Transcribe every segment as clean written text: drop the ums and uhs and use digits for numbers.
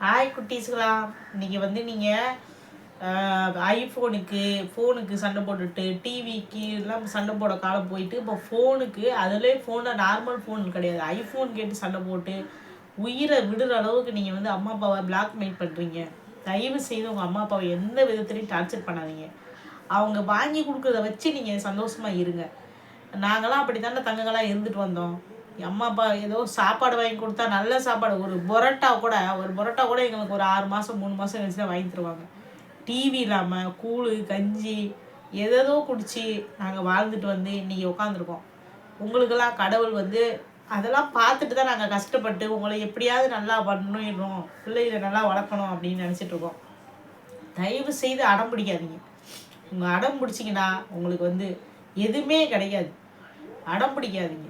Hi குட்டீஸ்களா. இன்னைக்கு வந்து நீங்கள் ஃபோனுக்கு சண்டை போட்டுட்டு டிவிக்கு எல்லாம் சண்டை போட காலம் போயிட்டு இப்போ ஃபோனுக்கு அதிலே ஃபோனில் நார்மல் ஃபோன் கிடையாது, ஐஃபோன் கேட்டு சண்டை போட்டு உயிரை விடுற அளவுக்கு நீங்கள் வந்து அம்மா அப்பாவை பிளாக்மெயில் பண்ணுறீங்க. தயவு செய்து உங்கள் அம்மா அப்பாவை எந்த விதத்துலையும் டார்ச்சர் பண்ணாதீங்க. அவங்க வாங்கி கொடுக்குறத வச்சு நீங்கள் சந்தோஷமாக இருங்க. நாங்களாம் அப்படி தானே தங்கங்களாக இருந்துட்டு வந்தோம். அம்மா அப்பா ஏதோ சாப்பாடு வாங்கி கொடுத்தா நல்ல சாப்பாடு, ஒரு பரோட்டா கூட எங்களுக்கு ஒரு 6 மாதம் 3 மாதம் கழிச்சு தான் வாங்கி தருவாங்க. டிவி இல்லாமல் கூழ் கஞ்சி எதோ குடிச்சு நாங்கள் வாழ்ந்துட்டு வந்து இன்றைக்கி உட்காந்துருக்கோம். உங்களுக்கெல்லாம் கடவுள் வந்து அதெல்லாம் பார்த்துட்டு தான் நாங்கள் கஷ்டப்பட்டு உங்களை எப்படியாவது நல்லா பண்ணிடணும், பிள்ளைகளை நல்லா வளர்க்கணும் அப்படின்னு நினச்சிட்ருக்கோம். தயவு செய்து அடம் பிடிக்காதீங்க. உங்கள் அடம் பிடிச்சிங்கன்னா உங்களுக்கு வந்து எதுவுமே கிடைக்காது. அடம் பிடிக்காதீங்க.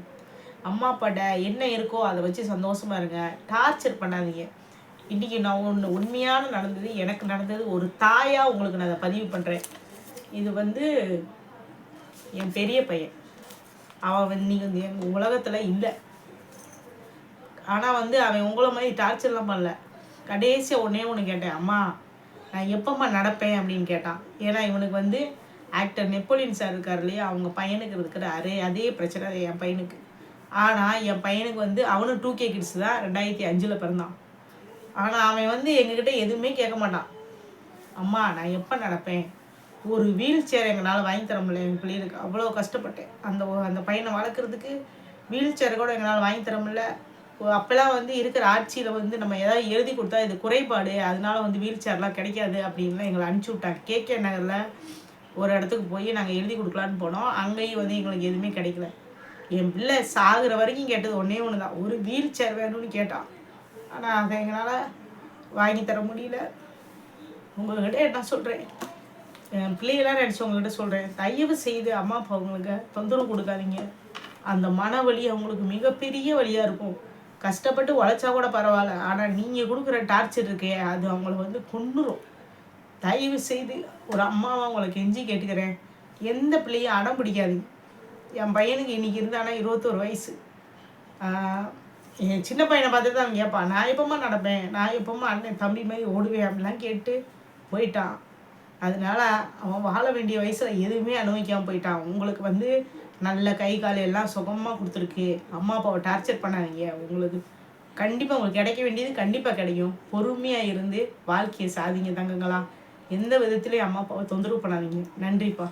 அம்மா அப்பாட்ட என்ன இருக்கோ அதை வச்சு சந்தோஷமாக இருங்க. டார்ச்சர் பண்ணாதீங்க. இன்றைக்கி நான் உண்மையான நடந்தது, எனக்கு நடந்தது, ஒரு தாயாக உங்களுக்கு நான் அதை பதிவு பண்ணுறேன். இது வந்து என் பெரிய பையன். அவன் நீங்கள் எங்கள் உலகத்தில் இல்லை. ஆனால் வந்து அவன் உங்களை மாதிரி டார்ச்சர்லாம் பண்ணல. கடைசியாக ஒன்று கேட்டேன், அம்மா நான் எப்போம்மா நடப்பேன் அப்படின்னு கேட்டான். ஏன்னா இவனுக்கு வந்து ஆக்டர் நெப்போலியன் சார் இருக்கார் இல்லையா, அவங்க பையனுக்கு இருக்கிற அதே பிரச்சனை என் பையனுக்கு. ஆனால் என் பையனுக்கு வந்து அவனும் 2K கிட்ஸ் தான், 2005 பிறந்தான். ஆனால் அவன் வந்து எங்ககிட்ட எதுவுமே கேட்க மாட்டான். அம்மா நான் எப்போ நடப்பேன், ஒரு வீல் சேர் எங்களால் வாங்கி தர முடியல, எங்கள் பிள்ளைகளுக்கு அவ்வளோ கஷ்டப்பட்டேன். அந்த பையனை வளர்க்குறதுக்கு வீல் சேர் கூட எங்களால் வாங்கி தர முடியல. அப்போல்லாம் வந்து இருக்கிற ஆட்சியில் வந்து நம்ம ஏதாவது எழுதி கொடுத்தா இது குறைபாடு, அதனால வந்து வீல் சேர்லாம் கிடைக்காது அப்படின்லாம் எங்களை அனுப்பிச்சி விட்டாங்க. KK நகரில் ஒரு இடத்துக்கு போய் நாங்கள் எழுதி கொடுக்கலான்னு போனோம். அங்கேயும் வந்து எங்களுக்கு எதுவுமே கிடைக்கல. என் பிள்ளை சாகுற வரைக்கும் கேட்டது ஒன்று தான், ஒரு வீல் சேர் வேணும்னு கேட்டான். ஆனால் அதை எங்களால் வாங்கி தர முடியல. உங்கள்கிட்ட என்ன சொல்கிறேன், என் பிள்ளைகளாம் நினச்சி உங்கள்கிட்ட சொல்கிறேன், தயவு செய்து அம்மா அப்பா அவங்களுக்கு தொந்தரவு கொடுக்காதீங்க. அந்த மனவலி அவங்களுக்கு மிகப்பெரிய வழியாக இருக்கும். கஷ்டப்பட்டு உழைச்சா கூட பரவாயில்ல, ஆனால் நீங்கள் கொடுக்குற டார்ச்சர் இருக்கே அது அவங்கள வந்து கொன்னுரும். தயவு செய்து ஒரு அம்மாவை உங்களை கெஞ்சி கேட்டுக்கிறேன், எந்த பிள்ளையும் அடம் பிடிக்காதீங்க. என் பையனுக்கு இன்றைக்கி இருந்தானா 21 வயசு. என் சின்ன பையனை பார்த்துட்டு அவன் கேட்பான், நான் எப்போம்மா நடப்பேன், நான் எப்போம்மா அண்ணன் தம்பி மாதிரி ஓடுவேன் அப்படிலாம் கேட்டு போயிட்டான். அதனால அவன் வாழ வேண்டிய வயசில் எதுவுமே அனுபவிக்காமல் போயிட்டான். உங்களுக்கு வந்து நல்ல கை கால் எல்லாம் சுகமாக கொடுத்துருக்கு. அம்மா அப்பாவை டார்ச்சர் பண்ணாதீங்க. உங்களுக்கு கண்டிப்பாக உங்களுக்கு கிடைக்க வேண்டியது கண்டிப்பாக கிடைக்கும். பொறுமையாக இருந்து வாழ்க்கையை சாதிங்க தங்கங்களா. எந்த விதத்துலேயும் அம்மா அப்பாவை தொந்தரவு பண்ணாதீங்க. நன்றிப்பா.